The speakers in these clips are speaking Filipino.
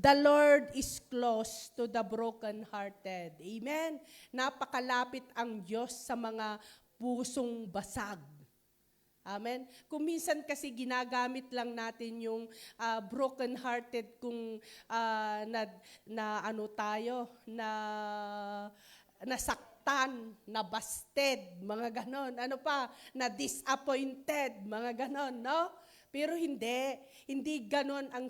The Lord is close to the brokenhearted. Amen? Napakalapit ang Diyos sa mga pusong basag. Amen? Kung minsan kasi ginagamit lang natin yung brokenhearted kung ano tayo, nasaktan, na busted, mga ganon. Ano pa? Na disappointed, mga ganon, no? Pero hindi ganon ang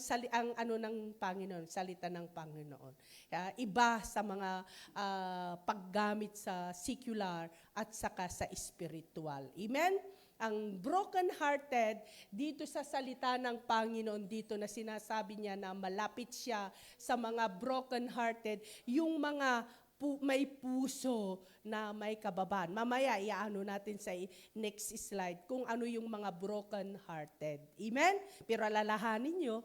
ano ng Panginoon, salita ng Panginoon. Iba sa mga paggamit sa secular at saka sa spiritual. Amen? Ang broken-hearted, dito sa salita ng Panginoon, dito na sinasabi niya na malapit siya sa mga broken-hearted, yung mga may puso na may kababan. Mamaya, iaano natin sa next slide kung ano yung mga broken-hearted. Amen? Pero alalahanin nyo,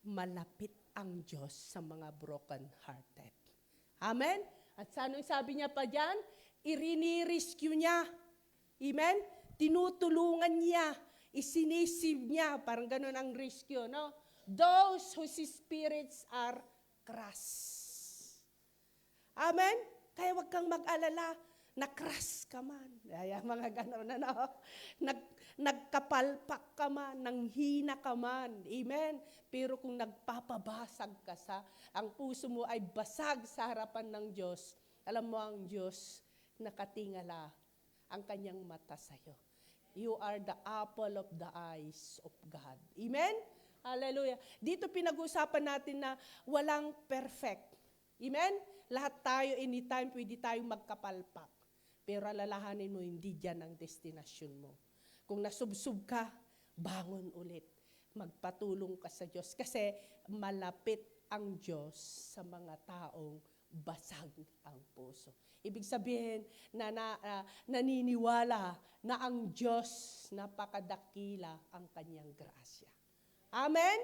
malapit ang Diyos sa mga broken-hearted. Amen? At anong sabi niya pa dyan? Irini-rescue niya. Amen? Tinutulungan niya, isinisave niya, parang ganun ang rescue, no? Those whose spirits are crushed. Amen? Kaya wag kang mag-alala, na-crush ka man. Ay, mga ganun, ano? Nagkapalpak ka man, nanghina ka man. Amen? Pero kung nagpapabasag ka ang puso mo ay basag sa harapan ng Diyos, alam mo ang Diyos, nakatingala ang kanyang mata sa'yo. You are the apple of the eyes of God. Amen? Hallelujah. Dito pinag-usapan natin na walang perfect. Amen? Lahat tayo, anytime, pwede tayong magkapalpak. Pero alalahanin mo, hindi dyan ang destinasyon mo. Kung nasubsub ka, bangon ulit. Magpatulong ka sa Diyos. Kasi malapit ang Diyos sa mga taong basag ang puso. Ibig sabihin na naniniwala na ang Diyos napakadakila ang kanyang grasya. Amen?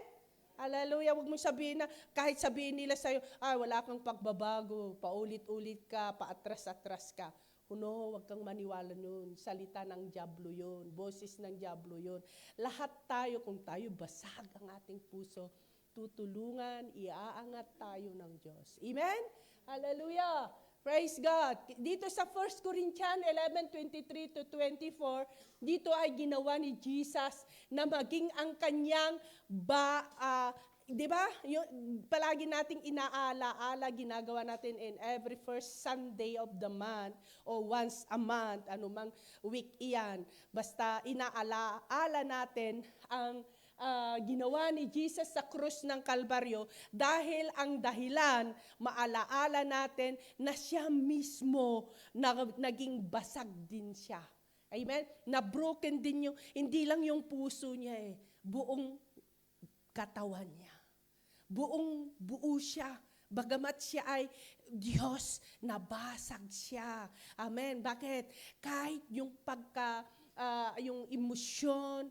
Hallelujah. Huwag mong sabihin na kahit sabihin nila sa'yo, wala kang pagbabago, paulit-ulit ka, paatras-atras ka. No, huwag kang maniwala nun. Salita ng dyablo yun. Boses ng dyablo yun. Lahat tayo, kung tayo basag ang ating puso, tutulungan, iaangat tayo ng Diyos. Amen? Hallelujah! Praise God! Dito sa 1 Corinthians 11:23-24, dito ay ginawa ni Jesus na maging ang kanyang di ba? Palagi nating inaala-ala, ginagawa natin in every first Sunday of the month o once a month, anumang week iyan. Basta inaala-ala natin ang ginawa ni Jesus sa krus ng Kalbaryo dahil ang dahilan, maalaala natin na siya mismo naging basag din siya. Amen? Na broken din yung, hindi lang yung puso niya buong katawan niya. Buong buo siya. Bagamat siya ay Diyos, nabasag siya. Amen? Bakit? Kahit yung yung emosyon,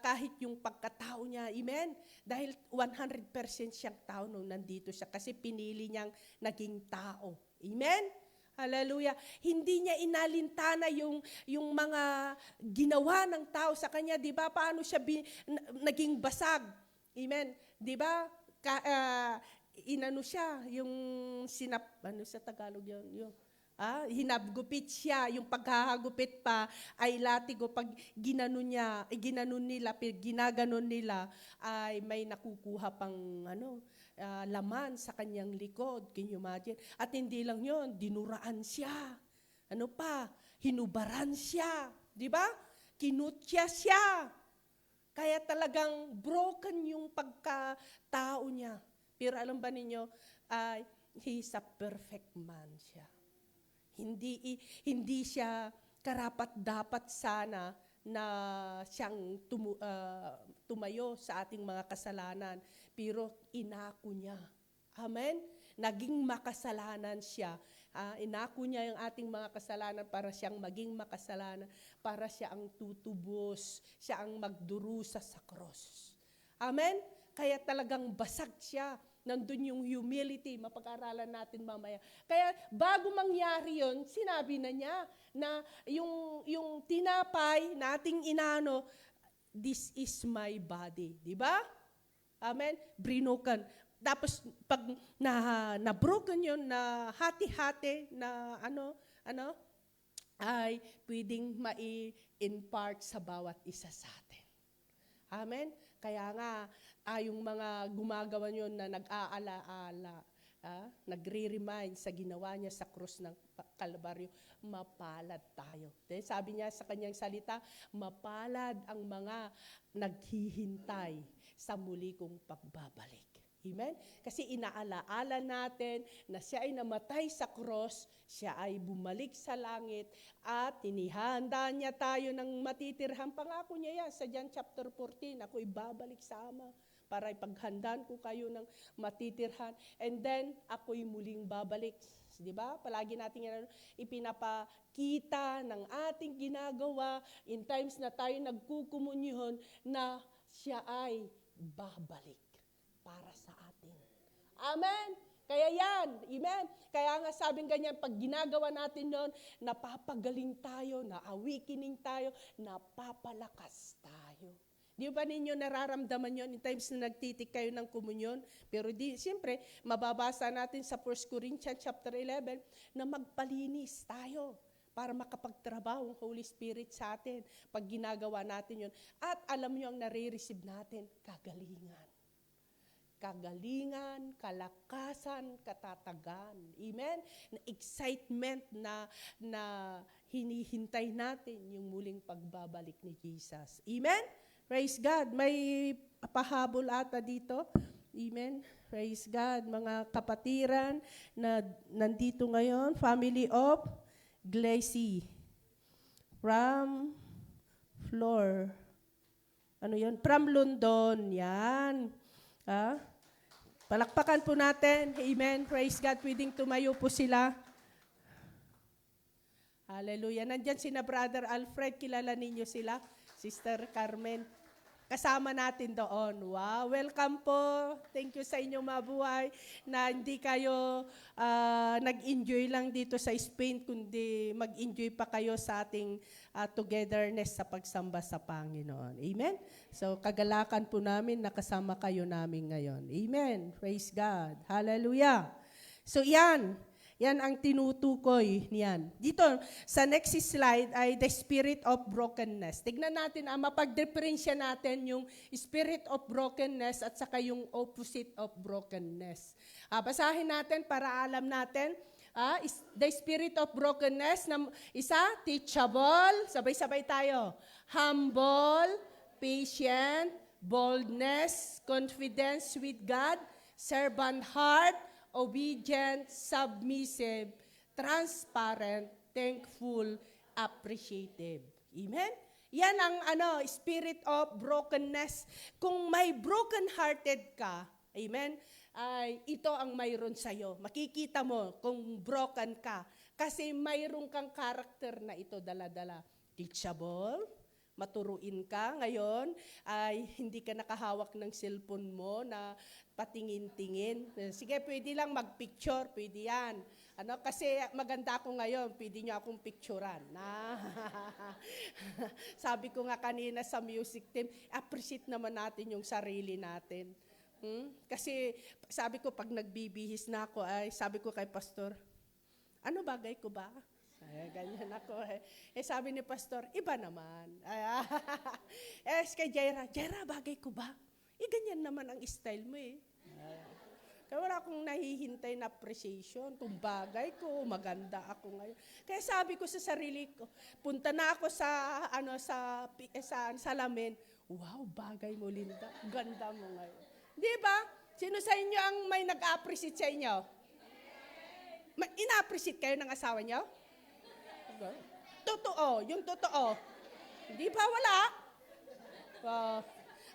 kahit yung pagkatao niya, amen? Dahil 100% siyang tao nung nandito siya kasi pinili niyang naging tao. Amen? Hallelujah. Hindi niya inalintana yung mga ginawa ng tao sa kanya. Di ba? Paano siya naging basag? Amen? Di ba? Inano siya, yung ano sa Tagalog yun? Hinabgupit siya, yung paghahagupit pa ay latigo pag ginaganon nila ay may nakukuha pang laman sa kanyang likod. Can you imagine? At hindi lang yun, dinuraan siya. Ano pa? Hinubaran siya. Di ba? Kinutya siya. Kaya talagang broken yung pagkatao niya. Pero alam ba ninyo, he is a perfect man siya. Hindi siya karapat-dapat sana na siyang tumayo sa ating mga kasalanan. Pero inako niya. Amen? Naging makasalanan siya. Inako niya yung ating mga kasalanan para siyang maging makasalanan. Para siya ang tutubos. Siya ang magdurusa sa cross. Amen? Kaya talagang basag siya. Nandun yung humility, mapag-aralan natin mamaya. Kaya bago mangyari yon, sinabi na niya na yung tinapay nating this is my body. Di ba? Amen? Brinukan. tapos pag na broken yun, na hati-hati, na ay pwedeng mai-impart sa bawat isa sa atin. Amen? Kaya nga, yung mga gumagawa yun na nag-aalaala, nagre-remind sa ginawa niya sa krus ng Kalbaryo, mapalad tayo. Then, sabi niya sa kanyang salita, mapalad ang mga naghihintay sa muli kong pagbabalik. Amen? Kasi inaalaala natin na siya ay namatay sa cross, siya ay bumalik sa langit, at tinihanda niya tayo ng matitirhang pangako niya yan sa John chapter 14, ako ibabalik sa Ama para ipaghandaan ko kayo ng matitirhan, and then ako'y muling babalik. Di ba? Palagi natin yan ipinapakita ng ating ginagawa in times na tayo nagkukumunyon na siya ay babalik para sa atin. Amen? Kaya yan, amen? Kaya nga sabing ganyan, pag ginagawa natin yon, napapagaling tayo, naawikining tayo, napapalakas tayo. Di ba ninyo nararamdaman yon in times na nagtitik kayo ng komunyon? Pero siyempre, mababasa natin sa 1 Corinthians chapter 11 na magpalinis tayo para makapagtrabaho ang Holy Spirit sa atin pag ginagawa natin yon. At alam nyo ang nare-receive natin, kagalingan. Kagalingan, kalakasan, katatagan. Amen? Na excitement na hinihintay natin yung muling pagbabalik ni Jesus. Amen? Praise God. May pahabol ata dito. Amen? Praise God. Mga kapatiran na nandito ngayon, family of Glacy. From Floor. Ano yun? From London. Yan. Palakpakan po natin. Amen. Praise God. Pwedeng tumayo po sila. Hallelujah. Nandyan sina Brother Alfred. Kilala ninyo sila. Sister Carmen. Kasama natin doon. Wow. Welcome po. Thank you sa inyong mabuhay na hindi kayo nag-enjoy lang dito sa Spain, kundi mag-enjoy pa kayo sa ating togetherness sa pagsamba sa Panginoon. Amen? So, kagalakan po namin na kasama kayo namin ngayon. Amen. Praise God. Hallelujah. So, yan. Yan ang tinutukoy niyan. Dito, sa next slide ay the spirit of brokenness. Tignan natin, mapag-differensya natin yung spirit of brokenness at saka yung opposite of brokenness. Basahin natin para alam natin. The spirit of brokenness, isa, teachable, sabay-sabay tayo. Humble, patient, boldness, confidence with God, servant heart, obedient, submissive, transparent, thankful, appreciative. Amen? Yan ang spirit of brokenness. Kung may broken-hearted ka, amen, ay ito ang mayroon sa'yo. Makikita mo kung broken ka. Kasi mayroon kang karakter na ito dala-dala. Teachable, maturuin ka ngayon, ay hindi ka nakahawak ng cellphone mo na patingin-tingin. Sige, pwede lang mag-picture, pwede yan. Kasi maganda ako ngayon, pwede nyo akong picturean. Sabi ko nga kanina sa music team, appreciate naman natin yung sarili natin. Kasi sabi ko, pag nagbibihis na ako, ay sabi ko kay pastor, ano bagay ko ba? Ay, ganyan ako sabi ni pastor, iba naman. Kay Jaira, bagay ko ba? Ganyan naman ang style mo Kaya wala akong nahihintay na appreciation kung bagay ko, maganda ako ngayon. Kaya sabi ko sa sarili ko, punta na ako sa salamin, wow, bagay mo, Linda. Ganda mo ngayon. Di ba? Sino sa inyo ang may nag-appreciate sa inyo? Ina-appreciate kayo ng asawa nyo? Totoo, yung totoo. Di ba wala?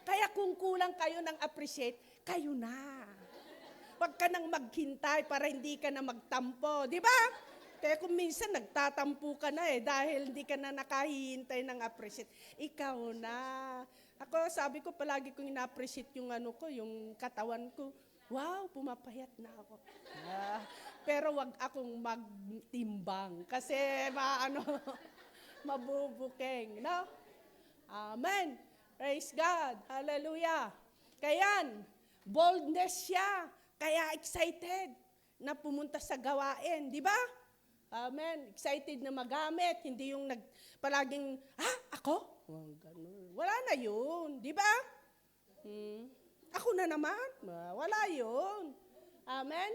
Kaya kung kulang kayo ng appreciate, kayo na. Huwag ka nang maghintay para hindi ka na magtampo. Di ba? Kaya kung minsan nagtatampo ka na dahil hindi ka na nakahihintay ng appreciate, ikaw na. Ako, sabi ko, palagi kong ina-appreciate yung yung katawan ko. Wow, pumapayat na ako. Pero wag akong magtimbang kasi mabubuking, no? Amen. Praise God. Hallelujah. Kaya boldness siya. Kaya excited na pumunta sa gawain, di ba? Amen. Excited na magamit, hindi yung palaging, ako? Oh, ganun. Wala na yun, di ba? Ako na naman. Wala yun. Amen?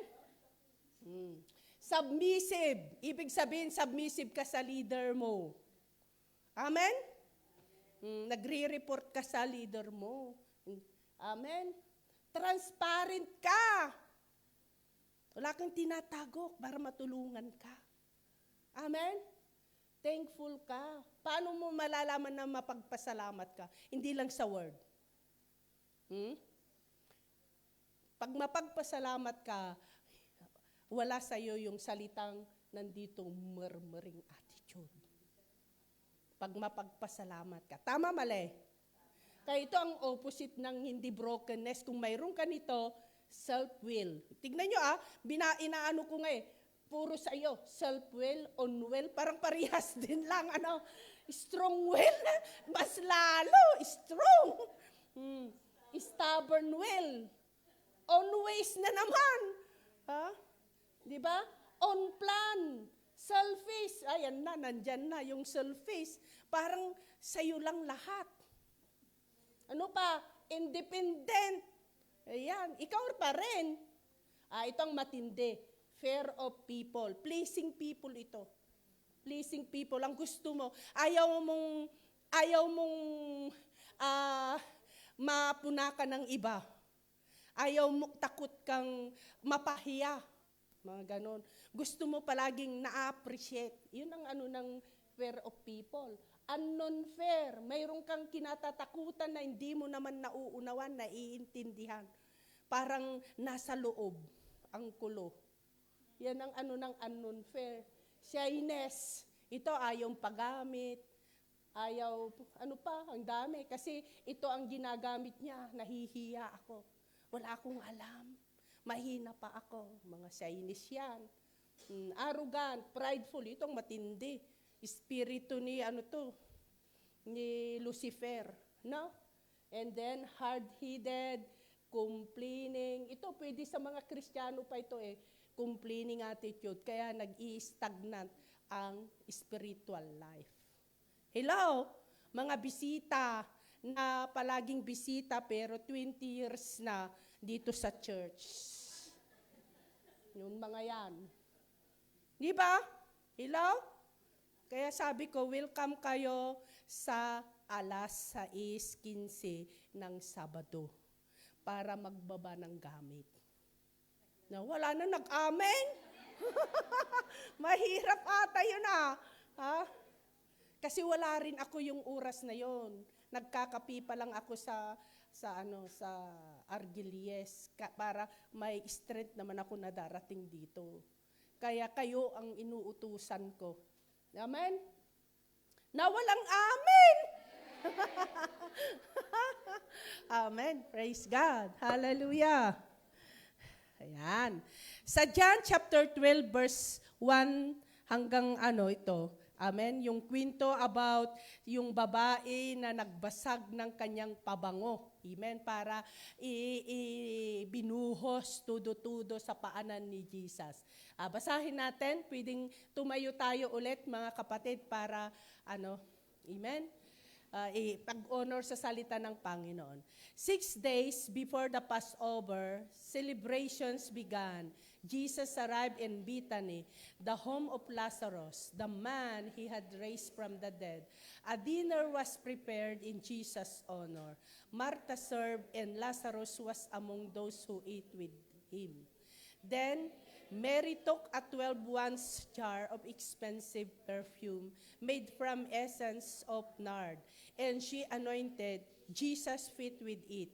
Submissive. Ibig sabihin, submissive ka sa leader mo. Amen? Nagre-report ka sa leader mo. Amen? Transparent ka. Wala kang tinatago para matulungan ka. Amen? Thankful ka. Paano mo malalaman na mapagpasalamat ka? Hindi lang sa word. Pag mapagpasalamat ka, wala sa iyo yung salitang nandito murmuring attitude. Pag mapagpasalamat ka. Tama, mali? Kaya ito ang opposite ng hindi brokenness. Kung mayroon ka nito, self-will. Tignan nyo inaano ko nga puro sa iyo, self-will, on-will, parang parehas din lang, strong will, mas lalo, strong. Stubborn will. On ways na naman. Di ba? On plan. Selfish. Ayan na, nandyan na yung selfish. Parang sa'yo lang lahat. Ano pa? Independent. Ayan, ikaw pa rin. Ito ang matindi. Fear of people. Pleasing people ito. Pleasing people. Ang gusto mo, ayaw mong mapuna ka ng iba. Ayaw mo, takot kang mapahiya. Mga ganon. Gusto mo palaging na-appreciate. Yun ang ng fear of people. Non-fair. Mayroon kang kinatatakutan na hindi mo naman nauunawan, naiintindihan. Parang nasa loob ang kulo. Yan ang ng non-fair. Shyness. Ito ayaw paggamit. Ayaw, ang dami. Kasi ito ang ginagamit niya. Nahihiya ako. Wala akong alam. Mahina pa ako. Mga shyness yan. Arrogant, prideful. Itong matindi. Espiritu ni ni Lucifer, no? And then hard-headed, complaining. Ito pwede sa mga Kristiyano pa ito complaining attitude. Kaya nag-i-stagnant ang spiritual life. Hello, mga bisita na palaging bisita pero 20 years na dito sa church. Yung mga yan. Di ba? Hello? Kaya sabi ko, welcome kayo sa 6:15 ng Sabado para magbaba ng gamit. Na wala na nag-amen? Mahirap ata yun Kasi wala rin ako yung oras na yon. Nagkakapi pa lang ako sa Argilies para may strength naman ako na darating dito. Kaya kayo ang inuutusan ko. Amen? Na walang amen! Amen. Praise God. Hallelujah. Ayan. Sa John chapter 12 verse 1 hanggang ito. Amen. Yung kwento about yung babae na nagbasag ng kanyang pabango. Amen. Para binuhos tudo-tudo sa paanan ni Jesus. Basahin natin. Pwedeng tumayo tayo ulit mga kapatid para amen. Pag-honor sa salita ng Panginoon. 6 days before the Passover, celebrations began. Jesus arrived in Bethany, the home of Lazarus, the man he had raised from the dead. A dinner was prepared in Jesus' honor. Martha served and Lazarus was among those who ate with him. Then Mary took a 12-ounce jar of expensive perfume made from essence of nard, and she anointed Jesus' feet with it,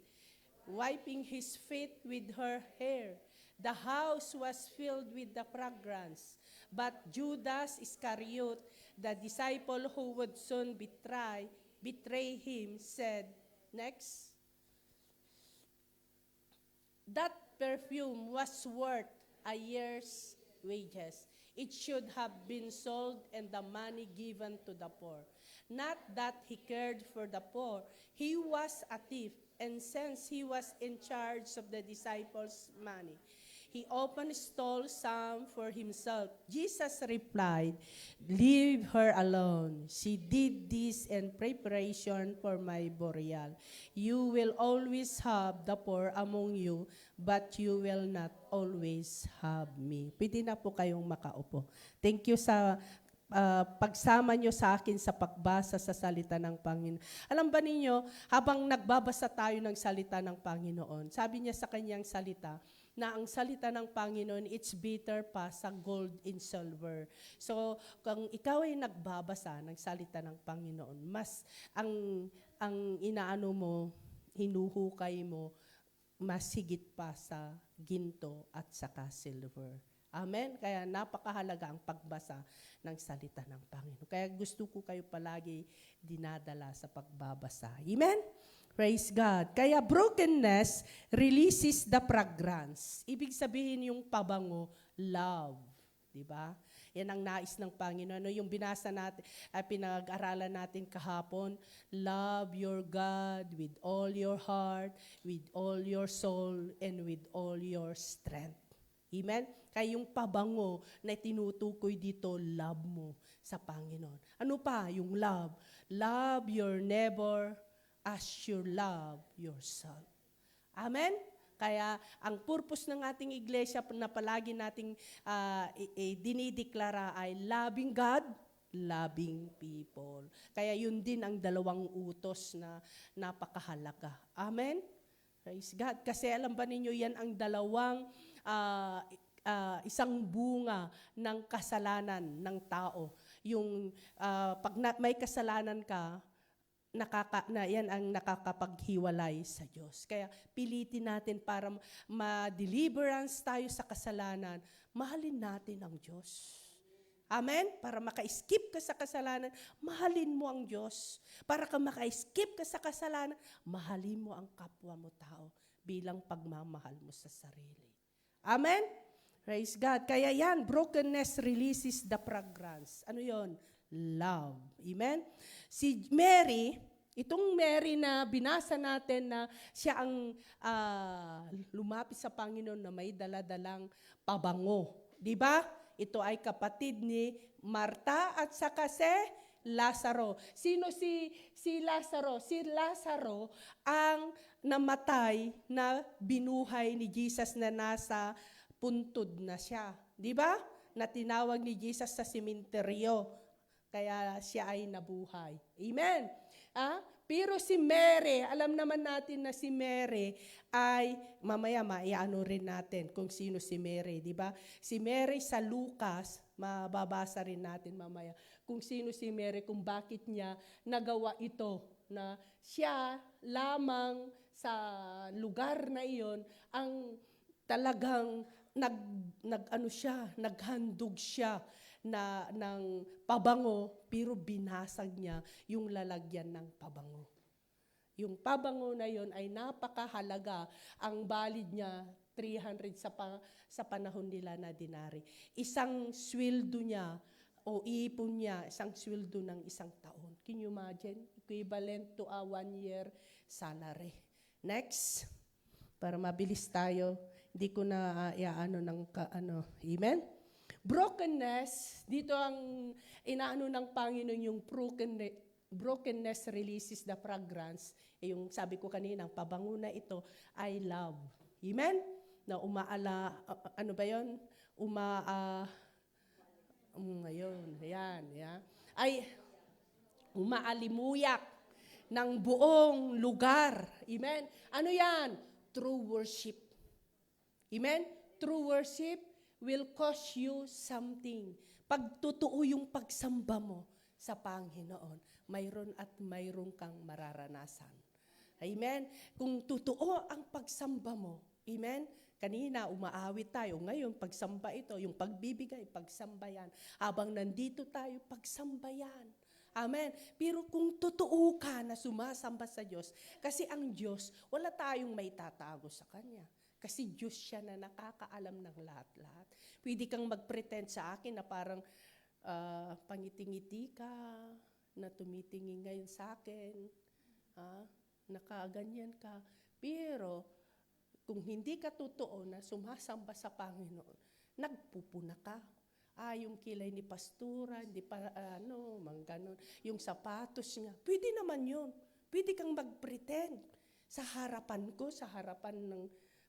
wiping his feet with her hair. The house was filled with the fragrance, but Judas Iscariot, the disciple who would soon betray him, said, next, that perfume was worth a year's wages. It should have been sold and the money given to the poor. Not that he cared for the poor. He was a thief. And since he was in charge of the disciples' money, he often stole some for himself. Jesus replied, "Leave her alone. She did this in preparation for my burial. You will always have the poor among you, but you will not always have me." Pwede na po kayong makaupo. Thank you sa pagsama nyo sa akin sa pagbasa sa salita ng Panginoon. Alam ba ninyo, habang nagbabasa tayo ng salita ng Panginoon, sabi niya sa kanyang salita, na ang salita ng Panginoon, it's bitter pa sa gold and silver. So, kung ikaw ay nagbabasa ng salita ng Panginoon, mas ang inaano mo, hinuhukay mo, mas higit pa sa ginto at saka silver. Amen? Kaya napakahalaga ang pagbasa ng salita ng Panginoon. Kaya gusto ko kayo palagi dinadala sa pagbabasa. Amen? Praise God. Kaya brokenness releases the fragrance. Ibig sabihin yung pabango, love. Diba? Yan ang nais ng Panginoon. Ano yung binasa natin, pinag-aralan natin kahapon, love your God with all your heart, with all your soul, and with all your strength. Amen? Kaya yung pabango na tinutukoy dito, love mo sa Panginoon. Ano pa? Yung love. Love your neighbor as you love yourself. Amen? Kaya ang purpose ng ating iglesia na palagi nating dinideklara ay loving God, loving people. Kaya yun din ang dalawang utos na napakahalaga. Amen? Praise God. Kasi alam ba ninyo, yan ang dalawang isang bunga ng kasalanan ng tao. Yung pag may kasalanan ka, yan ang nakakapaghiwalay sa Diyos. Kaya pilitin natin para ma-deliverance tayo sa kasalanan, mahalin natin ang Diyos. Amen? Para maka-skip ka sa kasalanan, mahalin mo ang Diyos. Para ka maka-skip ka sa kasalanan, mahalin mo ang kapwa mo tao bilang pagmamahal mo sa sarili. Amen? Praise God. Kaya yan, brokenness releases the fragrance. Ano yon? Love. Amen? Si Mary, itong Mary na binasa natin na siya ang lumapit sa Panginoon na may daladalang pabango. Di ba? Ito ay kapatid ni Marta at saka si Lazaro. Sino si Lazaro? Si Lazaro ang namatay na binuhay ni Jesus na nasa puntod na siya. Di ba? Na tinawag ni Jesus sa sementeryo. Kaya siya ay nabuhay. Amen? Pero si Mary, alam naman natin na si Mary ay, mamaya maiano rin natin kung sino si Mary, di ba? Si Mary sa Lucas, mababasa rin natin mamaya kung sino si Mary, kung bakit niya nagawa ito, na siya lamang sa lugar na iyon ang talagang naghandog siya ng pabango, pero binasag niya yung lalagyan ng pabango. Yung pabango na yon ay napakahalaga. Ang valid niya, 300 sa panahon nila na dinari. Isang sweldo niya o ipon niya, isang sweldo ng isang taon. Can you imagine? Equivalent to a 1-year salary. Next, para mabilis tayo. Hindi ko na amen? Brokenness, dito ang inaano ng Panginoon yung brokenness releases the fragrance. Yung sabi ko kanina, ang pabango na ito ay love. Amen? Na ano ba yun? Ayan. Ay, umaalimuyak ng buong lugar. Amen? Ano yan? True worship. Amen? True worship will cost you something. Pag totoo yung pagsamba mo sa Panginoon, mayroon kang mararanasan. Amen? Kung totoo ang pagsamba mo, amen? Kanina, umaawit tayo. Ngayon, pagsamba ito, yung pagbibigay, pagsambayan. Habang nandito tayo, pagsambayan. Amen? Pero kung totoo ka na sumasamba sa Diyos, kasi ang Diyos, wala tayong may tatago sa Kanya. Kasi Diyos siya na nakakaalam ng lahat-lahat. Pwede kang mag-pretend sa akin na parang pangiti-ngiti ka, na tumitingin ngayon sa akin. nakaganyan ka. Pero, kung hindi ka totoo na sumasamba sa Panginoon, nagpupuna ka. Yung kilay ni pastura, hindi pa, mga ganun. Yung sapatos niya, pwede naman yun. Pwede kang mag-pretend sa harapan ko, sa harapan ng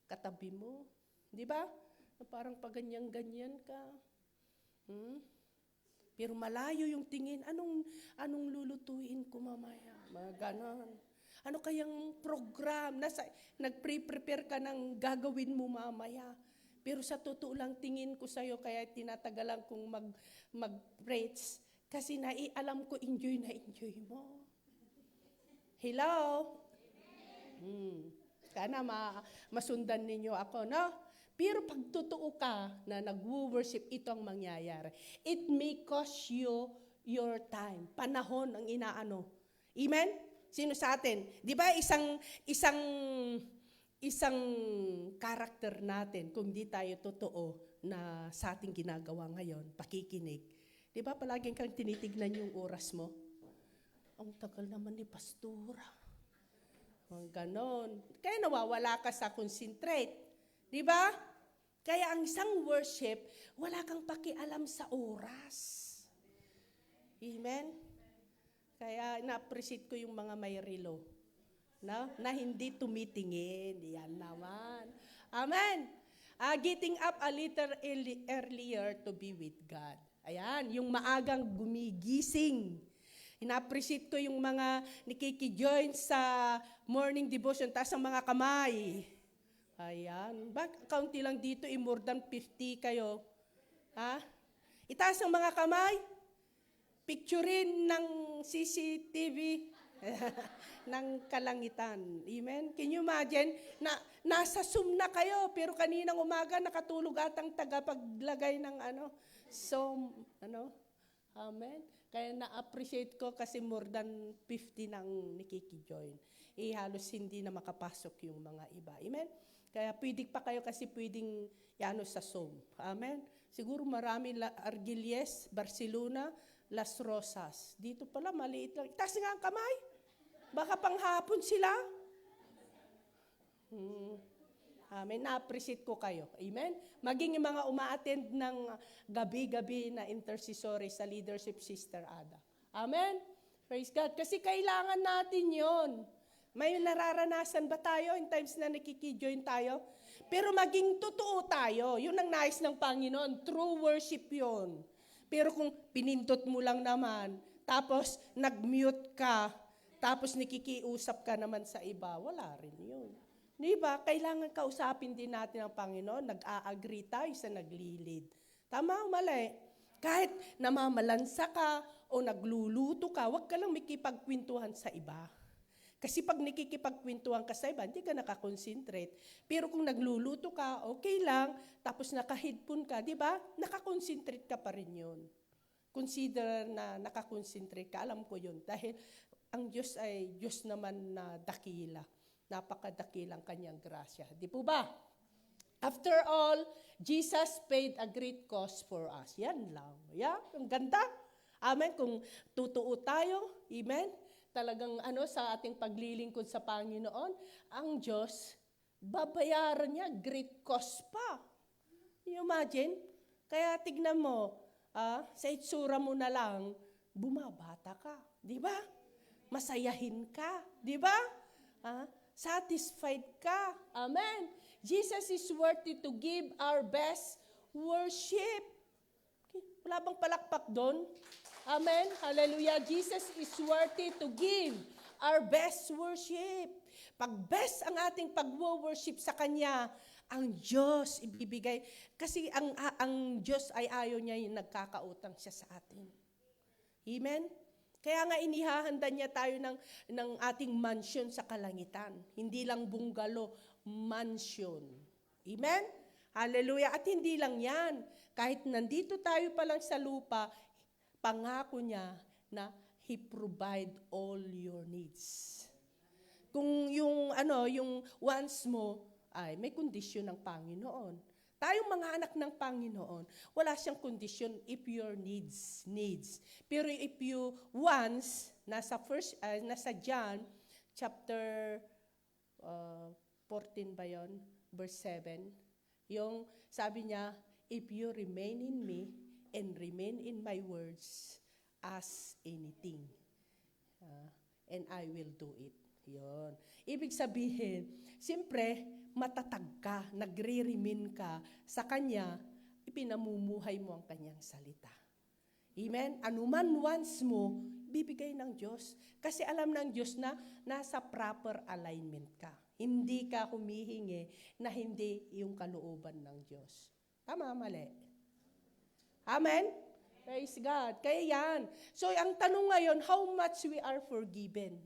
katabi mo. Di ba? Parang paganyan-ganyan ka. Pero malayo yung tingin, anong lulutuin ko mamaya? Mga ganon. Ano kayang program? Nag-prepare ka ng gagawin mo mamaya. Pero sa totoo lang tingin ko sa'yo, kaya tinatagalan kong mag-preach. Kasi alam ko, enjoy na enjoy mo. Hello? Sana masundan ninyo ako, no? Pero pag totoo ka na nag-worship, ito ang mangyayari. It may cost you your time. Panahon ang inaano. Amen? Sino sa atin? Di ba isang karakter natin kung di tayo totoo na sa ating ginagawa ngayon, pakikinig. Di ba palaging kang tinitignan yung oras mo? Ang tagal naman ni pastora. Ang ganon. Kaya nawawala ka sa concentrate. Di ba? Kaya ang isang worship, wala kang pakialam sa oras. Amen? Kaya na-appreciate ko yung mga may relo. Na hindi tumitingin. Yan naman. Amen? Getting up a little earlier to be with God. Ayan, yung maagang gumigising. Ina-appreciate ko yung mga nakikijoin sa morning devotion, taas ang mga kamay. Ayan. Kaunti lang dito, more than 50 kayo. Ha? Itaas ang mga kamay. Picturein ng CCTV ng kalangitan. Amen? Can you imagine? Nasa Zoom na kayo, pero kaninang umaga nakatulog atang tagapaglagay ng Amen? Kaya na-appreciate ko kasi more than 50 nang nakikijoin. Halos hindi na makapasok yung mga iba. Amen? Kaya pwede pa kayo kasi pwedeng sa Zoom. Amen? Siguro marami, Argilies, Barcelona, Las Rosas. Dito pala, maliit lang. Itaas nga ang kamay. Baka panghapon sila. Amen. Na-appreciate ko kayo. Amen? Maging yung mga uma-attend ng gabi-gabi na intercessory sa leadership, Sister Ada. Amen? Praise God. Kasi kailangan natin yon. May nararanasan ba tayo in times na nakikijoin tayo? Pero maging totoo tayo. Yun ang nais ng Panginoon. True worship yun. Pero kung pinindot mo lang naman, tapos nag-mute ka, tapos nakikiusap ka naman sa iba, wala rin yun. Diba? Kailangan kausapin din natin ang Panginoon. Nag-a-agree tayo sa naglilid. Tama o mali? Kahit namamalansa ka o nagluluto ka, huwag ka lang makipagkwentuhan sa iba. Kasi pag nakikipagkwentuhan ka sa iba, hindi ka nakakonsentrate. Pero kung nagluluto ka, okay lang, tapos naka-headphone ka, di ba? Nakakonsentrate ka pa rin yun. Consider na nakakonsentrate ka. Alam ko yun. Dahil ang Diyos ay Diyos naman na dakila. Napakadakilang kanyang grasya. Di po ba? After all, Jesus paid a great cost for us. Yan lang. Yeah? Ang ganda. Amen. Kung totoo tayo, amen, talagang sa ating paglilingkod sa Panginoon, ang Diyos, babayaran niya, great cost pa. You imagine? Kaya tignan mo, sa itsura mo na lang, bumabata ka. Di ba? Masayahin ka. Di ba? Satisfied ka. Amen. Jesus is worthy to give our best worship. Wala bang palakpak doon? Amen. Hallelujah. Jesus is worthy to give our best worship. Pag best ang ating pag-worship sa Kanya, ang Diyos ibibigay. Kasi ang Diyos ay ayaw niya yung nagkakautang siya sa atin. Amen? Kaya nga inihahanda niya tayo ng ating mansion sa kalangitan. Hindi lang bungalow, mansion. Amen? Hallelujah. At hindi lang yan. Kahit nandito tayo pa lang sa lupa, pangako niya na He provide all your needs. Kung yung wants mo, ay may kondisyon ng Panginoon. Tayong mga anak ng Panginoon, wala siyang kondisyon if your needs. Pero if you wants, nasa John chapter 14 ba yun? Verse 7. Yung sabi niya, if you remain in me and remain in my words, ask anything. And I will do it. Yun. Ibig sabihin, siyempre, matatag ka, nagre-remain ka sa Kanya, ipinamumuhay mo ang Kanyang salita. Amen? Anuman wants mo, bibigay ng Diyos. Kasi alam ng Diyos na nasa proper alignment ka. Hindi ka humihingi na hindi yung kalooban ng Diyos. Tama, mali? Amen? Praise God. Kaya yan. So, ang tanong ngayon, how much we are forgiven?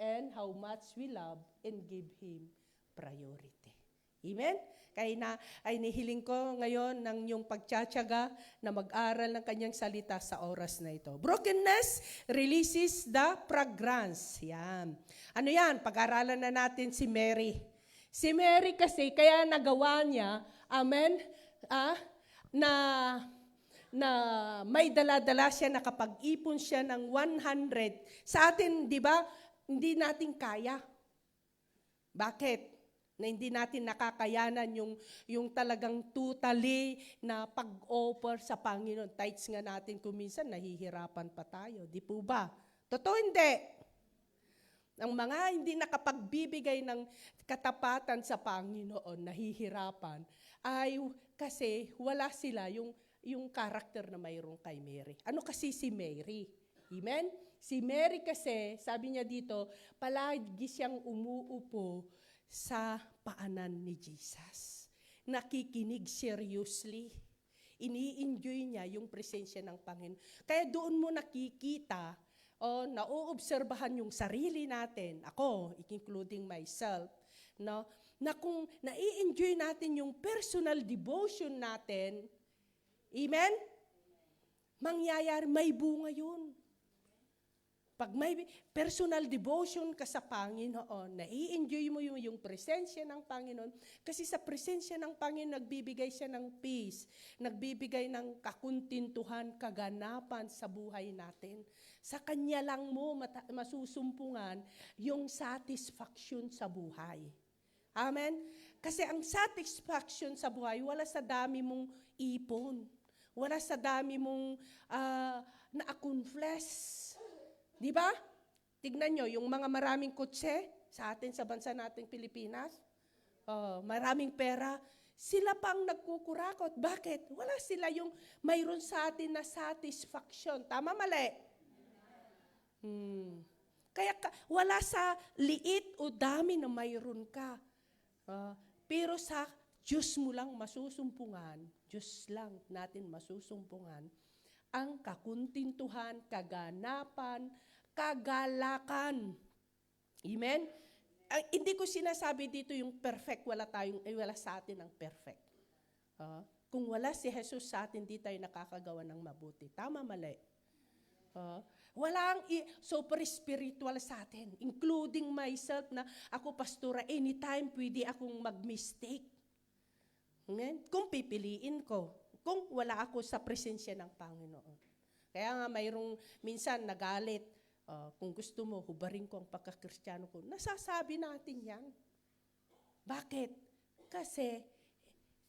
And how much we love and give Him priority. Amen? Kaya na, ay nihiling ko ngayon ng yung pagtsatsaga na mag-aral ng Kanyang salita sa oras na ito. Brokenness releases the fragrance. Yan. Ano yan? Pag-aralan na natin si Mary. Si Mary kasi, kaya nagawa niya, amen, na may dala-dala siya, nakapag-ipon siya ng 100. Sa atin, di ba, hindi natin kaya. Bakit? Na hindi natin nakakayanan yung talagang totally na pag-offer sa Panginoon. Tithes nga natin kuminsan, nahihirapan pa tayo. Di po ba? Totoo hindi. Ang mga hindi nakapagbibigay ng katapatan sa Panginoon, nahihirapan, ay kasi wala sila yung karakter na mayroon kay Mary. Ano kasi si Mary? Amen? Si Mary kasi, sabi niya dito, palagi siyang umuupo sa paanan ni Jesus. Nakikinig seriously. Ini-enjoy niya yung presensya ng Panginoon. Kaya doon mo nakikita, nauobserbahan yung sarili natin, ako, including myself, no, na kung nai-enjoy natin yung personal devotion natin, amen? Mangyayari, may bunga yun. Pag may personal devotion ka sa Panginoon, nai-enjoy mo yung presensya ng Panginoon, kasi sa presensya ng Panginoon, nagbibigay siya ng peace, nagbibigay ng kakuntintuhan, kaganapan sa buhay natin. Sa Kanya lang mo masusumpungan yung satisfaction sa buhay. Amen? Kasi ang satisfaction sa buhay, wala sa dami mong ipon. Wala sa dami mong na-accomplish. Di ba? Tignan nyo, yung mga maraming kutse sa atin, sa bansa nating Pilipinas, maraming pera, sila pang nagkukurakot. Bakit? Wala sila yung mayroon sa atin na satisfaction. Tama, mali? Kaya wala sa liit o dami na mayroon ka. Pero sa Diyos mo lang masusumpungan, Diyos lang natin masusumpungan, ang kakuntintuhan, kaganapan, kagalakan. Amen? Hindi ko sinasabi dito yung perfect, wala sa atin ang perfect. Kung wala si Jesus sa atin, di tayo nakakagawa ng mabuti. Tama, mali? Walang super spiritual sa atin, including myself na ako pastora, anytime pwede akong mag-mistake. Kung pipiliin ko, kung wala ako sa presensya ng Panginoon. Kaya nga mayroong minsan nagalit, kung gusto mo, hubarin ko ang pagkakristyano ko. Nasasabi natin yan. Bakit? Kasi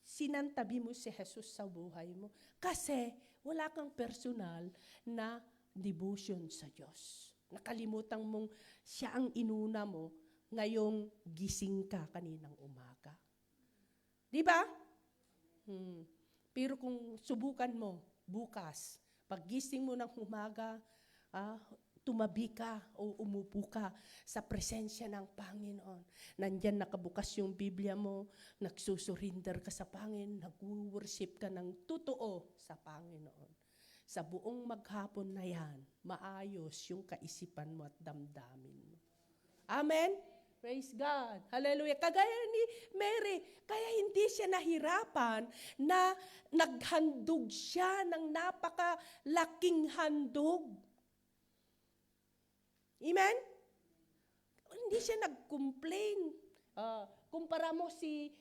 sinantabi mo si Jesus sa buhay mo. Kasi wala kang personal na devotion sa Diyos. Nakalimutan mong siya ang inuna mo, ngayong gising ka kaninang umaga. Di ba? Pero kung subukan mo, bukas, paggising mo ng umaga, tumabi ka o umupo ka sa presensya ng Panginoon. Nandyan nakabukas yung Biblia mo, nagsusurinder ka sa Panginoon, nag-worship ka ng totoo sa Panginoon. Sa buong maghapon na yan, maayos yung kaisipan mo at damdamin mo. Amen? Praise God. Hallelujah. Kagaya ni Mary, kaya hindi siya nahirapan na naghandog siya ng napakalaking handog. Amen? Hindi siya nag-complain. Kumpara mo si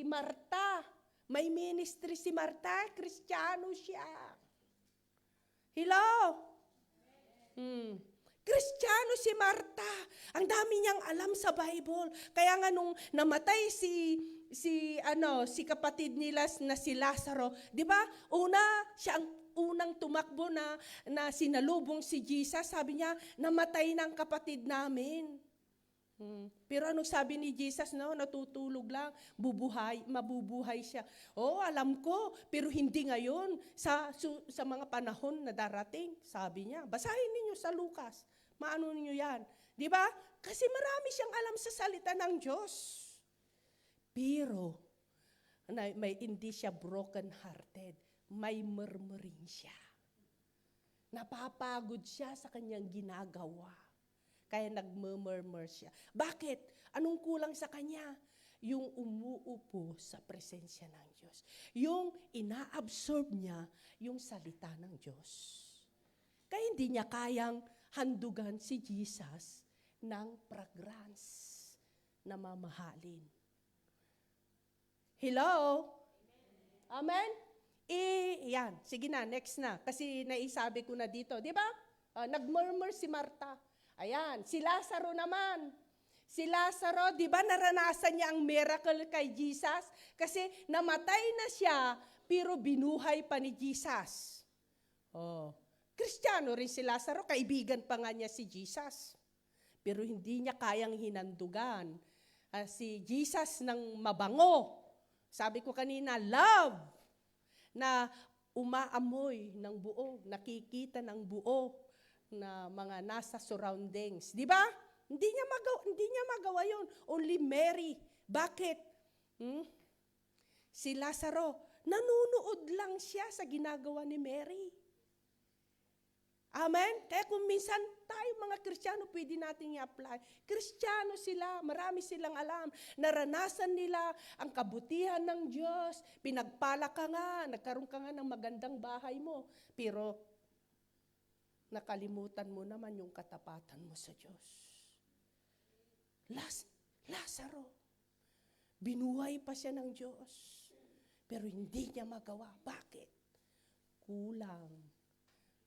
Marta. May ministry si Marta, Kristiyano siya. Hello? Kristiyano si Marta. Ang dami niyang alam sa Bible. Kaya nga nung namatay si kapatid nila na si Lazaro, 'di ba? Siya ang unang tumakbo na sinalubong si Jesus. Sabi niya, namatay ng kapatid namin. Pero anong sabi ni Jesus? No, natutulog lang, mabubuhay siya. Alam ko, pero hindi ngayon, sa mga panahon na darating, sabi niya. Basahin ninyo sa Lucas. Maano niyo yan? Di ba? Kasi marami siyang alam sa salita ng Diyos. Pero, hindi siya broken-hearted. May murmuring siya. Napapagod siya sa kanyang ginagawa. Kaya nagmumurmur siya. Bakit? Anong kulang sa kanya? Yung umuupo sa presensya ng Diyos. Yung ina-absorb niya yung salita ng Diyos. Kaya hindi niya kayang handugan si Jesus ng fragrance na mamahalin. Hello? Amen? Yan. Sige na, next na. Kasi naisabi ko na dito. Di ba? Nagmurmur si Marta. Ayan, si Lazaro naman. Si Lazaro, di ba naranasan niya ang miracle kay Jesus? Kasi namatay na siya, pero binuhay pa ni Jesus. Kristiyano rin si Lazaro, kaibigan pa nga niya si Jesus. Pero hindi niya kayang hinandugan si Jesus ng mabango. Sabi ko kanina, love, na umaamoy ng buo, nakikita ng buo, na mga nasa surroundings. Di ba? Hindi niya magawa yun. Only Mary. Bakit? Si Lazaro, nanunood lang siya sa ginagawa ni Mary. Amen? Kaya kung minsan tayo mga Kristiyano, pwede natin i-apply. Kristiyano sila, marami silang alam. Naranasan nila ang kabutihan ng Diyos. Pinagpala ka nga, nagkaroon ka nga ng magandang bahay mo. Pero nakalimutan mo naman yung katapatan mo sa Diyos. Lazaro, binuhay pa siya ng Diyos, pero hindi niya magawa. Bakit?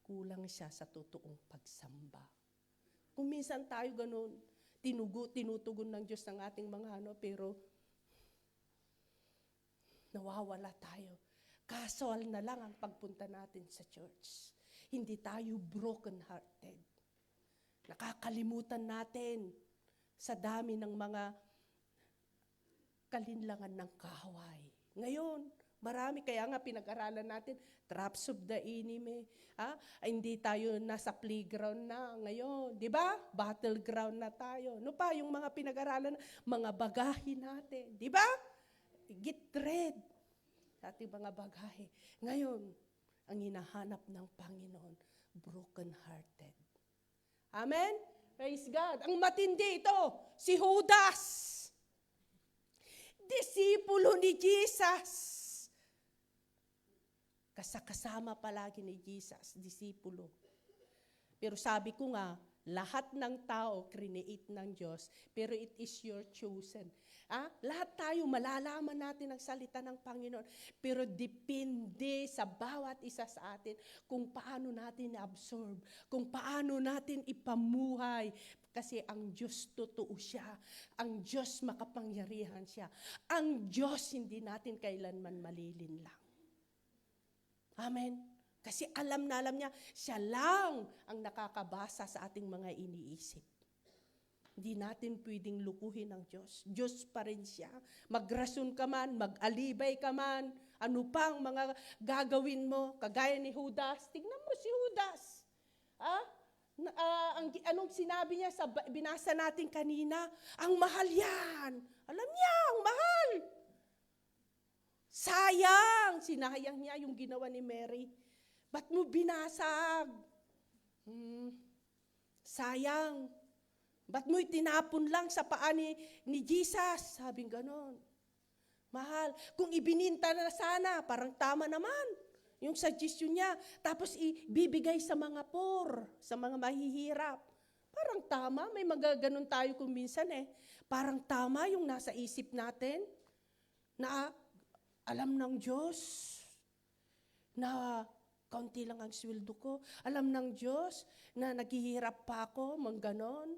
Kulang siya sa totoong pagsamba. Kung minsan tayo ganun, tinutugon ng Diyos ng ating mga pero nawawala tayo. Casual na lang ang pagpunta natin sa church. Hindi tayo broken-hearted. Nakakalimutan natin sa dami ng mga kalinlangan ng kaaway. Ngayon, marami, kaya nga pinag-aralan natin, traps of the enemy. Hindi tayo nasa playground na ngayon. Di ba? Battleground na tayo. Ano pa yung mga pinag-aralan, mga bagahe natin. Di ba? Get rid sa ating mga bagahe. Ngayon, ang hinahanap ng Panginoon, broken-hearted. Amen? Praise God. Ang matindi ito, si Judas. Disipulo ni Jesus. Kasama palagi ni Jesus, disipulo. Pero sabi ko nga, lahat ng tao, create ng Diyos, pero it is your chosen. Lahat tayo, malalaman natin ang salita ng Panginoon, pero depende sa bawat isa sa atin kung paano natin i-absorb, kung paano natin ipamuhay. Kasi ang Diyos totoo siya, ang Diyos makapangyarihan siya, ang Diyos hindi natin kailanman malilinlang. Amen? Kasi alam na alam niya, siya lang ang nakakabasa sa ating mga iniisip. Hindi natin pwedeng lukuhin ang Diyos. Diyos pa rin siya. Magrason ka man, mag-alibay ka man, ano pang mga gagawin mo, kagaya ni Judas. Tignan mo si Judas. Anong sinabi niya sa binasa natin kanina? Ang mahal yan. Alam niya, ang mahal. Sayang. Sinayang niya yung ginawa ni Mary. Ba't mo binasag? Sayang. Ba't mo itinapon lang sa paa ni Jesus? Sabing ganon. Mahal. Kung ibininta na sana, parang tama naman. Yung suggestion niya. Tapos ibibigay sa mga poor, sa mga mahihirap. Parang tama. May magaganon tayo kung minsan Parang tama yung nasa isip natin na alam ng Diyos na kaunti lang ang sweldo ko. Alam ng Diyos na naghihirap pa ako, ganon.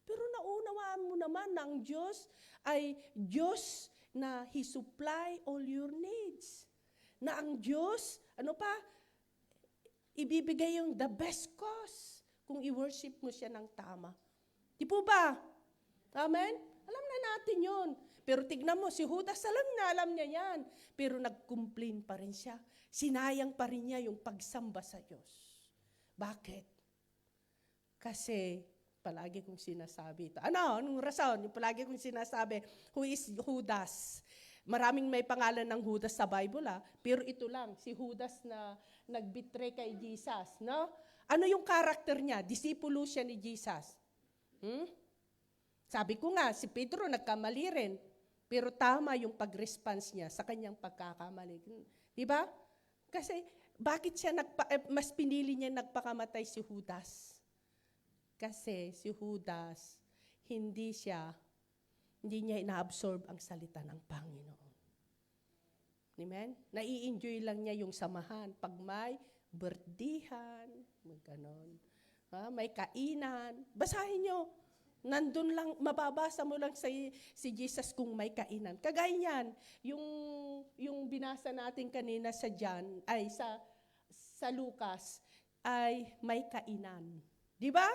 Pero naunawaan mo naman na ang Diyos ay Diyos na He supply all your needs. Na ang Diyos, ibibigay yung the best cause kung i-worship mo siya ng tama. Di po ba? Amen? Alam na natin yun. Pero tignan mo, si Judas, alam niya yan. Pero nag-complain pa rin siya. Sinayang pa rin niya yung pagsamba sa Diyos. Bakit? Kasi, palagi kong sinasabi ito. Anong rason? Yung palagi kong sinasabi, who is Judas? Maraming may pangalan ng Judas sa Bible, pero ito lang, si Judas na nag-betray kay Jesus. No? Ano yung karakter niya? Disipulo siya ni Jesus. Sabi ko nga, si Pedro nagkamali rin. Pero tama yung pag-response niya sa kanyang pagkakamali. Di ba? Kasi, bakit siya mas pinili niya nagpakamatay si Judas? Kasi si Judas, hindi niya ina-absorb ang salita ng Panginoon. Amen? Nai-enjoy lang niya yung samahan. Pag may birthdihan, ganon. May kainan. Basahin niyo. Nandun lang, mababasa mo lang si Jesus kung may kainan. Kagaya niyan, yung binasa natin kanina sa sa Lucas, ay may kainan. Di ba?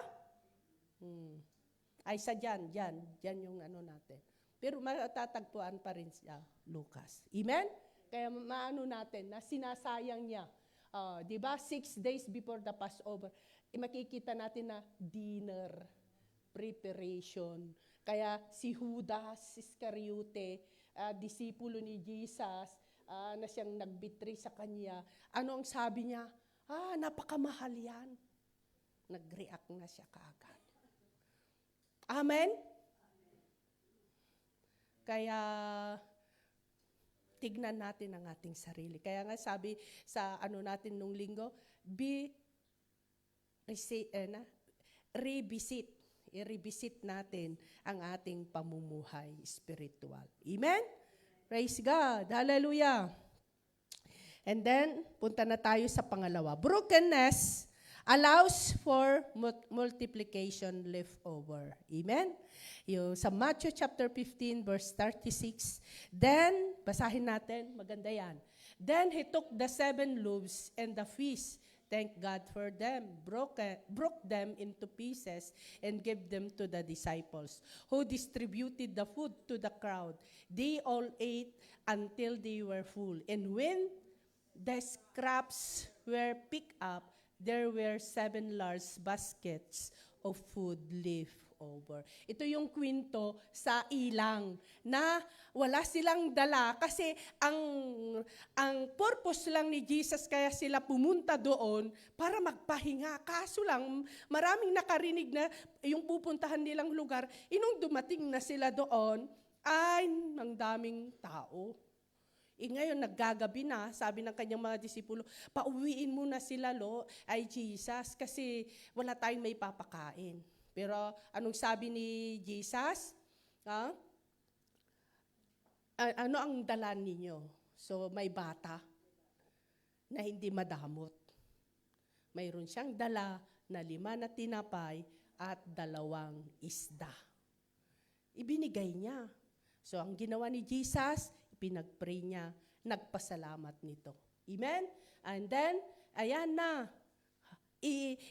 Ay sa Diyan yung natin. Pero matatagpuan pa rin siya, Lucas. Amen? Kaya maano natin na sinasayang niya. Di ba? 6 days before the Passover, makikita natin na dinner, preparation. Kaya si Judas Iscariote, disipulo ni Jesus, na siyang nagbitray sa kanya, ano ang sabi niya? Napakamahal yan. Nag-react na siya kaagad. Amen? Kaya, tignan natin ang ating sarili. Kaya nga sabi sa natin nung linggo, i-revisit natin ang ating pamumuhay spiritual. Amen? Praise God. Hallelujah. And then, punta na tayo sa pangalawa. Brokenness allows for multiplication leftover. Amen? Yung sa Matthew chapter 15, verse 36, then, basahin natin, maganda yan. Then he took the 7 loaves and the fish, thank God for them, broke them into pieces, and gave them to the disciples, who distributed the food to the crowd. They all ate until they were full. And when the scraps were picked up, there were 7 large baskets of food left over. Ito yung kwento sa ilang na wala silang dala kasi ang purpose lang ni Jesus kaya sila pumunta doon para magpahinga. Kaso lang, maraming nakarinig na yung pupuntahan nilang lugar, inong dumating na sila doon, ay ang daming tao. Ngayon, naggagabi na, sabi ng kanyang mga disipulo, pauwiin mo na sila, ay Jesus, kasi wala tayong may papakain. Pero anong sabi ni Jesus? Ano ang dala ninyo? So, may bata na hindi madamot. Mayroon siyang dala na 5 na tinapay at 2 isda. Ibinigay niya. So, ang ginawa ni Jesus, pinag-pray niya, nagpasalamat nito. Amen? And then, ayan na.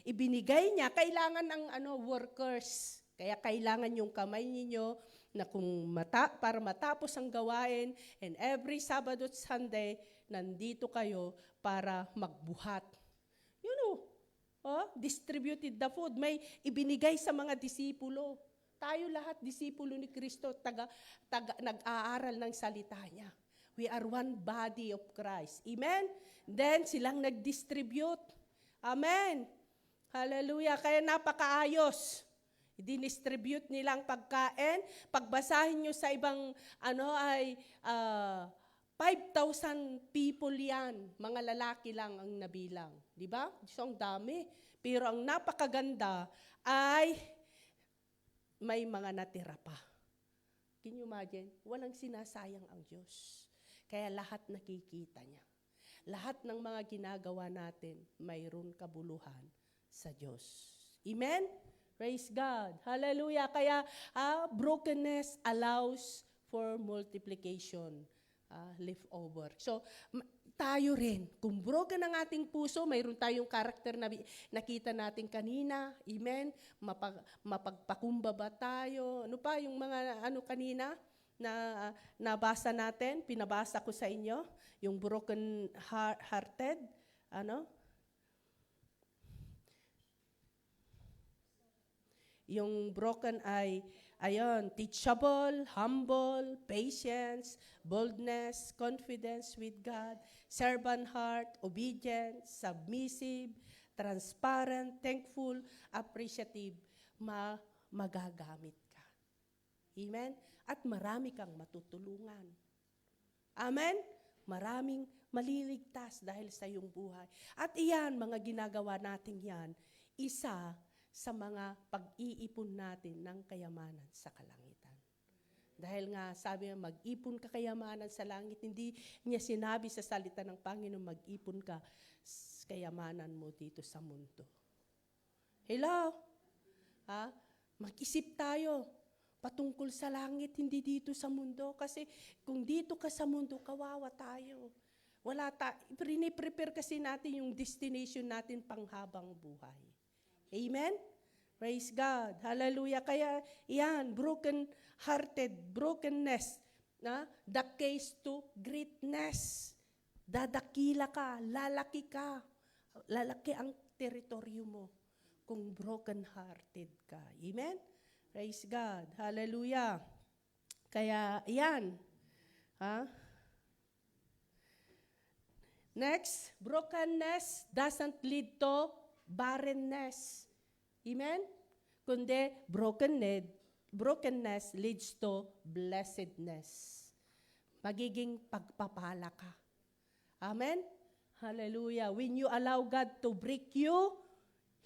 Ibinigay niya, kailangan ng workers. Kaya kailangan yung kamay ninyo na para matapos ang gawain, and every Sabado at Sunday, nandito kayo para magbuhat. Distributed the food. May ibinigay sa mga disipulo. Tayo lahat, disipulo ni Kristo, nag-aaral ng salita niya. We are one body of Christ. Amen? Then, silang nag-distribute. Amen. Hallelujah. Kaya napakaayos. Dinistribute nilang pagkain. Pagbasahin nyo sa ibang, 5,000 people yan. Mga lalaki lang ang nabilang. Di ba? So, ang dami. Pero ang napakaganda ay may mga natira pa. Can you imagine? Walang sinasayang ang Diyos. Kaya lahat nakikita niya. lahat ng mga ginagawa natin, mayroon kabuluhan sa Diyos. Amen? Praise God. Hallelujah. Kaya brokenness allows for multiplication, leftover. So, tayo rin, kung broken ang ating puso, mayroon tayong karakter na nakita natin kanina. Amen? Mapagpakumbaba tayo. Ano pa yung mga kanina na nabasa natin? Pinabasa ko sa inyo. Yung broken hearted. Yung broken ay, teachable, humble, patience, boldness, confidence with God, servant heart, obedient, submissive, transparent, thankful, appreciative, magagamit ka. Amen? At marami kang matutulungan. Amen? Maraming maliligtas dahil sa iyong buhay. At iyan, mga ginagawa natin yan, isa sa mga pag-iipon natin ng kayamanan sa kalangitan. Dahil nga, sabi niya, mag-ipon ka kayamanan sa langit. Hindi niya sinabi sa salita ng Panginoon, mag-ipon ka kayamanan mo dito sa mundo. Hello? Mag-isip tayo patungkol sa langit, hindi dito sa mundo. Kasi kung dito ka sa mundo, kawawa tayo. Prepare kasi natin yung destination natin panghabang buhay. Amen? Praise God. Hallelujah. Kaya yan, broken-hearted, brokenness, the case to greatness. Dadakila ka, lalaki ka. Lalaki ang teritoryo mo kung broken-hearted ka. Amen? Praise God. Hallelujah. Kaya yan. Next, brokenness doesn't lead to barrenness. Amen? Kundi brokenness leads to blessedness. Magiging pagpapala ka. Amen? Hallelujah. When you allow God to break you,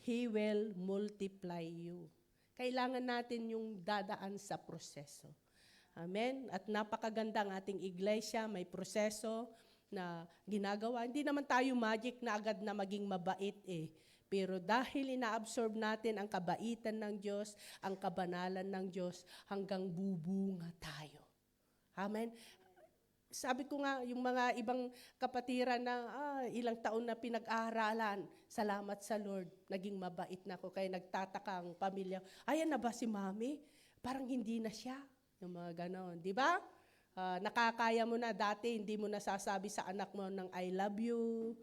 He will multiply you. Kailangan natin yung dadaan sa proseso. Amen? At napakaganda ang ating iglesia, may proseso na ginagawa. Hindi naman tayo magic na agad na maging mabait Pero dahil ina-absorb natin ang kabaitan ng Diyos, ang kabanalan ng Diyos, hanggang bubunga tayo. Amen? Sabi ko nga, yung mga ibang kapatiran na ilang taon na pinag-aaralan, salamat sa Lord, naging mabait na ako. Kaya nagtataka ang pamilya, ayan na ba si Mami? Parang hindi na siya. Yung mga ganon, di ba? Nakakaya mo na dati, hindi mo nasasabi sa anak mo ng I love you.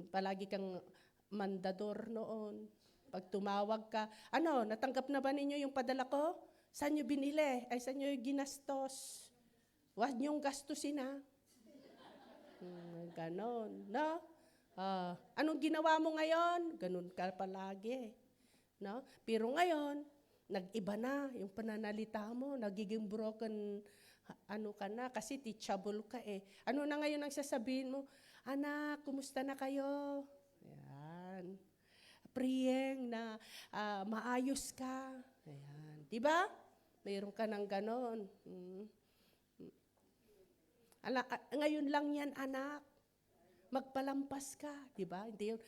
Palagi kang mandador noon. Pag tumawag ka, natanggap na ba ninyo yung padala ko? Saan nyo binili? Ay, saan nyo ginastos? Huwag niyong gastusin Ganon, no? Anong ginawa mo ngayon? Ganon ka palagi. No? Pero ngayon, nag-iba na yung pananalita mo, nagiging broken, ka na, kasi teachable ka Ano na ngayon ang sasabihin mo? Anak, kumusta na kayo? Ayan. Priyeng na maayos ka. Ayan. Diba? Mayroon ka ng ganon. Ngayon lang yan, anak. Magpalampas ka. Diba? Hindi yun,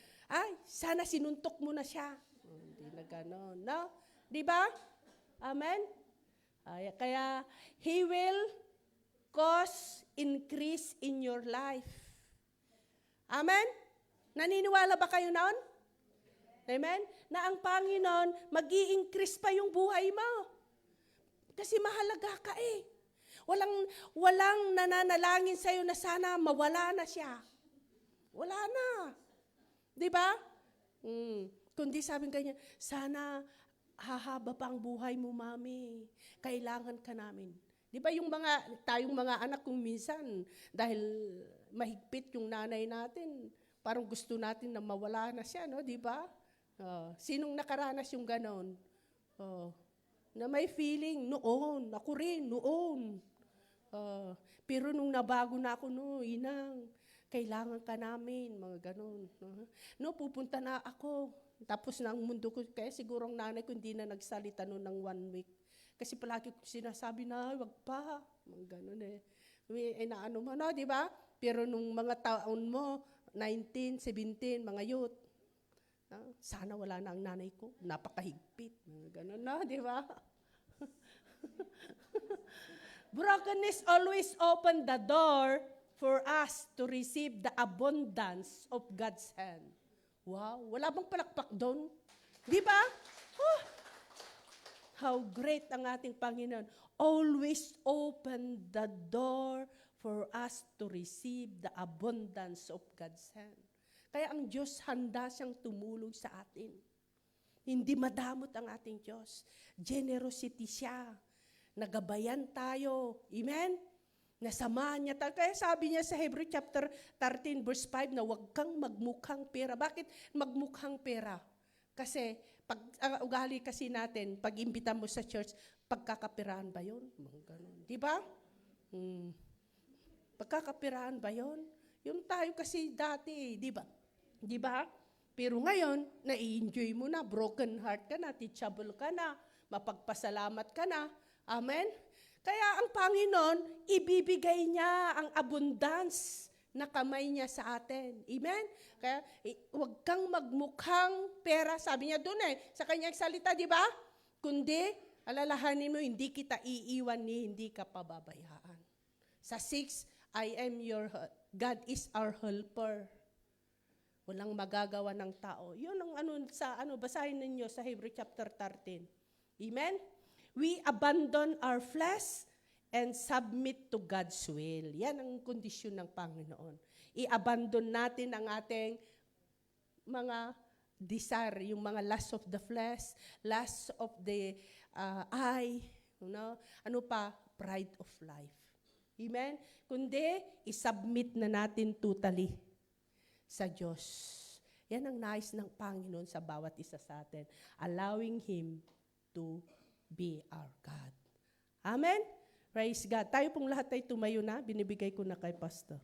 sana sinuntok mo na siya. Hindi na ganon. No? Diba? Amen? Kaya, He will cause increase in your life. Amen? Naniniwala ba kayo noon? Amen? Na ang Panginoon, mag-i-increase pa yung buhay mo. Kasi mahalaga ka Walang nananalangin sa'yo na sana mawala na siya. Wala na. Diba? Kundi sabi kanya, sana hahaba pa ang buhay mo, Mami. Kailangan ka namin. Di ba tayong mga anak kung minsan, dahil mahigpit yung nanay natin, parang gusto natin na mawala na siya, no? Di ba? Sinong nakaranas yung ganon? Na may feeling, noon, ako rin, noon. Pero nung nabago na ako, inang, kailangan ka namin, mga ganon. Pupunta na ako. Tapos na ang mundo ko, kaya siguro ang nanay ko hindi na nagsalita noon ng 1 week. Kasi palagi ko sinasabi na, wag pa. Mga ganon Inaano mo, no, di ba? Pero nung mga taon mo, 19, 17, mga youth, sana wala na ang nanay ko, napakahigpit. Ganun na, di ba? Brokenness always open the door for us to receive the abundance of God's hand. Wow, wala bang palakpak doon? Di ba? Oh, how great ang ating Panginoon. Always open the door for us to receive the abundance of God's hand. Kaya ang Diyos handa siyang tumulong sa atin. Hindi madamot ang ating Diyos. Generosity siya. Nagabayan tayo. Amen? Nasamahan niya tayo. Kaya sabi niya sa Hebrew chapter 13 verse 5 na huwag kang magmukhang pera. Bakit magmukhang pera? Kasi pag ugali kasi natin, pag imbita mo sa church, pagkakapirahan ba yun? Di ba? Pagkakapirahan ba yun? Yung tayo kasi dati, di ba? Di ba? Pero ngayon, nai-enjoy mo na, broken heart ka na, teachable ka na, mapagpasalamat ka na. Amen? Kaya ang Panginoon, ibibigay niya ang abundance na kamay niya sa atin. Amen? Kaya huwag kang magmukhang pera, sabi niya doon sa kanyang salita, di ba? Kundi, alalahanin mo, hindi kita iiwan ni hindi ka pababayaan. Sa 6, God is our helper. Walang magagawa ng tao. Yun ang basahin ninyo sa Hebrew chapter 13. Amen? We abandon our flesh and submit to God's will. Yan ang kondisyon ng Panginoon. I-abandon natin ang ating mga desire, yung mga lust of the flesh, lust of the eye, pride of life. Amen? Kundi, i-submit na natin totally sa Diyos. Yan ang nais ng Panginoon sa bawat isa sa atin. Allowing Him to be our God. Amen? Praise God. Tayo pong lahat ay tumayo na. Binibigay ko na kay Pastor.